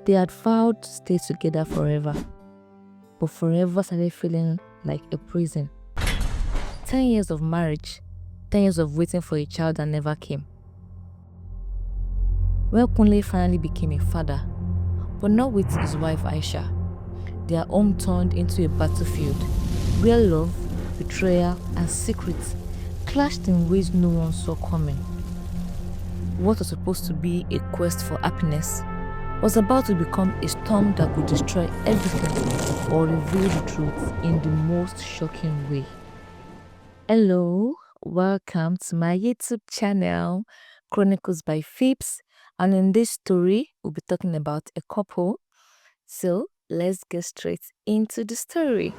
They had vowed to stay together forever, but forever started feeling like a prison. 10 years of marriage, 10 years of waiting for a child that never came. Well, Kunle finally became a father, but not with his wife Aisha. Their home turned into a battlefield where love, betrayal, and secrets clashed in ways no one saw coming. What was supposed to be a quest for happiness was about to become a storm that could destroy everything or reveal the truth in the most shocking way. Hello, welcome to my YouTube channel, Chronicles by Phoebs, and in this story, we'll be talking about a couple. So, let's get straight into the story.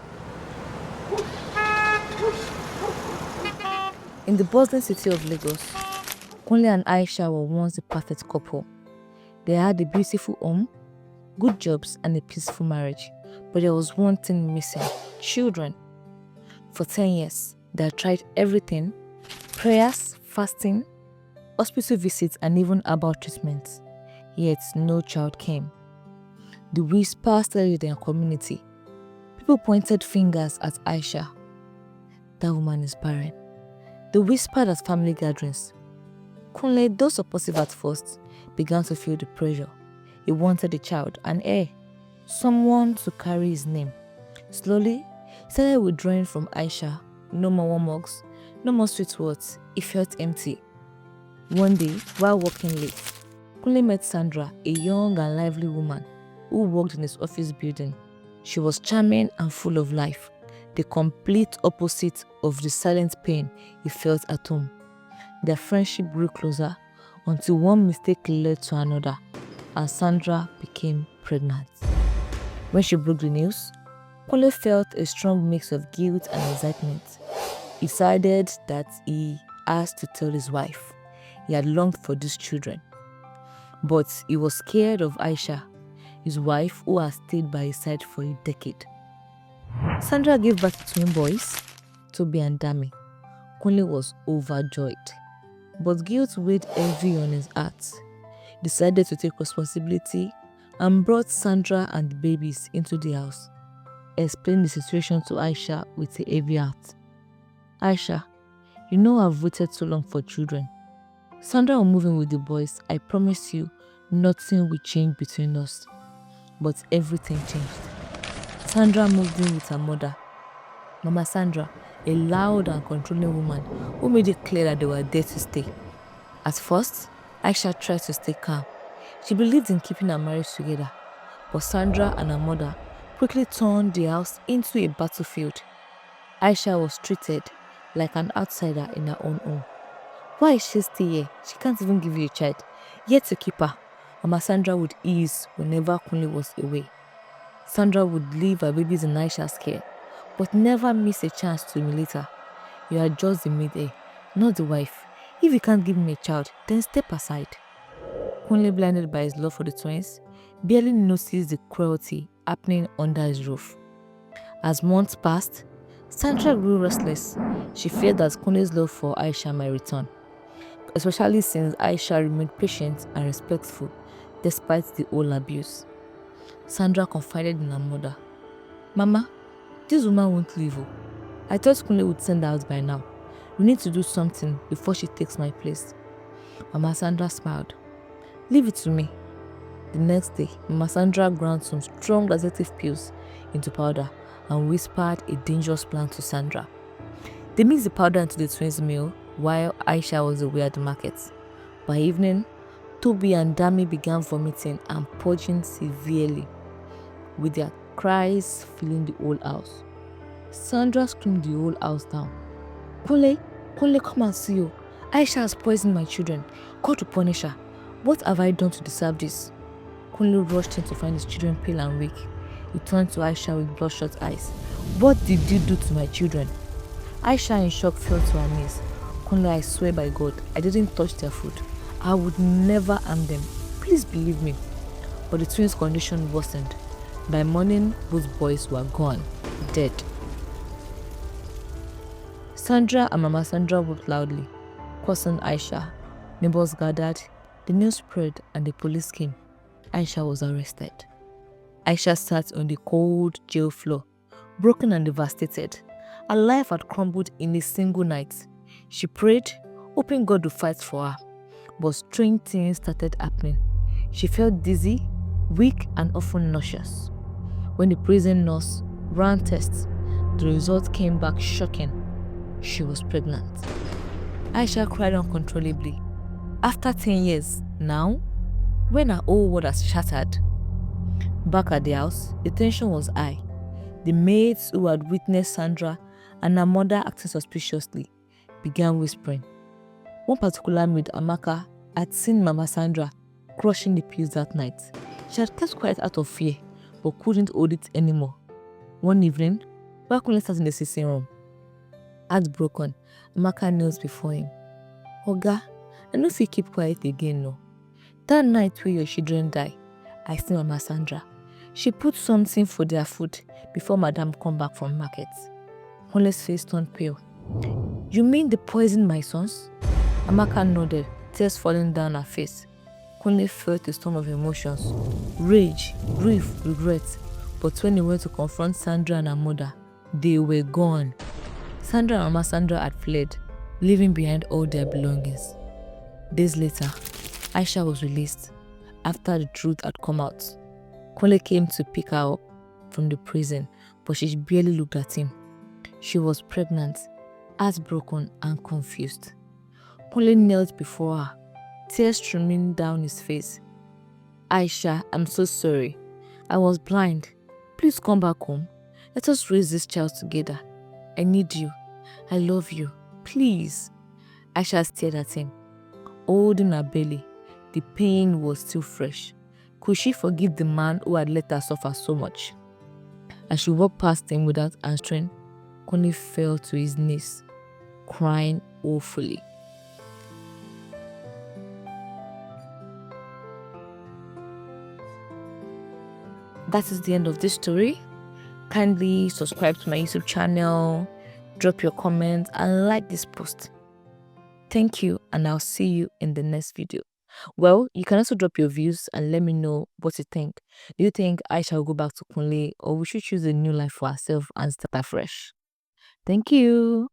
In the bustling city of Lagos, Kunle and Aisha were once the perfect couple. They had a beautiful home, good jobs, and a peaceful marriage. But there was one thing missing: children. For 10 years, they had tried everything: prayers, fasting, hospital visits, and even herbal treatments. Yet no child came. The whispers started in their community. People pointed fingers at Aisha. That woman is barren. They whispered at family gatherings. Kunle, though supportive at first, began to feel the pressure. He wanted a child, an heir, someone to carry his name. Slowly, he started withdrawing from Aisha. No more warm hugs, no more sweet words. He felt empty. One day, while working late, Kunle met Sandra, a young and lively woman who worked in his office building. She was charming and full of life, the complete opposite of the silent pain he felt at home. Their friendship grew closer until one mistake led to another, and Sandra became pregnant. When she broke the news, Kunle felt a strong mix of guilt and excitement. He decided that he has to tell his wife. He had longed for these children. But he was scared of Aisha, his wife, who had stayed by his side for a decade. Sandra gave birth to twin boys, Toby and Dami. Kunle was overjoyed, but guilt weighed heavy on his heart. He decided to take responsibility and brought Sandra and the babies into the house. He explained the situation to Aisha with a heavy heart. Aisha, you know I've waited so long for children. Sandra will move in with the boys. I promise you, nothing will change between us. But everything changed. Sandra moved in with her mother, Mama Sandra, a loud and controlling woman who made it clear that they were there to stay. At first, Aisha tried to stay calm. She believed in keeping her marriage together. But Sandra and her mother quickly turned the house into a battlefield. Aisha was treated like an outsider in her own home. Why is she still here? She can't even give you a child. Yet to keep her, Mama Sandra would ease whenever Kunle was away. Sandra would leave her babies in Aisha's care, but never miss a chance to humiliate her. You are just the maid heir, not the wife. If you can't give me a child, then step aside. Kunle, blinded by his love for the twins, barely noticed the cruelty happening under his roof. As months passed, Sandra grew restless. She feared that Kunle's love for Aisha might return, especially since Aisha remained patient and respectful despite the whole abuse. Sandra confided in her mother. Mama, this woman won't leave. I thought Kunle would send her out by now. We need to do something before she takes my place. Mama Sandra smiled. Leave it to me. The next day, Mama Sandra ground some strong laxative pills into powder and whispered a dangerous plan to Sandra. They mixed the powder into the twins' meal while Aisha was away at the market. By evening, Toby and Dami began vomiting and purging severely, with their cries filling the whole house. Sandra screamed the whole house down. Kunle, come and see you. Aisha has poisoned my children. Call to punish her. What have I done to deserve this? Kunle rushed in to find his children pale and weak. He turned to Aisha with bloodshot eyes. What did you do to my children? Aisha in shock fell to her knees. Kunle, I swear by God, I didn't touch their food. I would never harm them. Please believe me. But the twins' condition worsened. By morning, both boys were gone, dead. Sandra and Mama Sandra wept loudly, cursing Aisha. Neighbors gathered, the news spread, and the police came. Aisha was arrested. Aisha sat on the cold jail floor, broken and devastated. Her life had crumbled in a single night. She prayed, hoping God would fight for her. But strange things started happening. She felt dizzy, weak, and often nauseous. When the prison nurse ran tests, the result came back shocking. She was pregnant. Aisha cried uncontrollably. After 10 years, now, when her whole world has shattered, back at the house, the tension was high. The maids who had witnessed Sandra and her mother acting suspiciously began whispering. One particular maid, Amaka, had seen Mama Sandra crushing the pills that night. She had kept quiet out of fear, but couldn't hold it anymore. One evening, while Kunle sat in the sitting room, heartbroken, Amaka kneels before him. Oga, I know if you keep quiet again, no. That night where your children die, I see Mama Sandra. She put something for their food before Madam come back from market. Kunle's face turned pale. You mean they poisoned my sons? Amaka nodded, tears falling down her face. Kunle felt a storm of emotions, rage, grief, regret. But when he went to confront Sandra and her mother, they were gone. Sandra and Mama Sandra had fled, leaving behind all their belongings. Days later, Aisha was released after the truth had come out. Kunle came to pick her up from the prison, but she barely looked at him. She was pregnant, heartbroken, and confused. Kunle knelt before her, tears streaming down his face. Aisha, I'm so sorry. I was blind. Please come back home. Let us raise this child together. I need you. I love you. Please. Aisha stared at him, holding her belly. The pain was still fresh. Could she forgive the man who had let her suffer so much? As she walked past him without answering, Kunle fell to his knees, crying woefully. That is the end of this story. Kindly subscribe to my YouTube channel, drop your comments, and like this post. Thank you, and I'll see you in the next video. Well, you can also drop your views and let me know what you think. Do you think Aisha will go back to Kunle, or we should choose a new life for herself and start afresh? Thank you.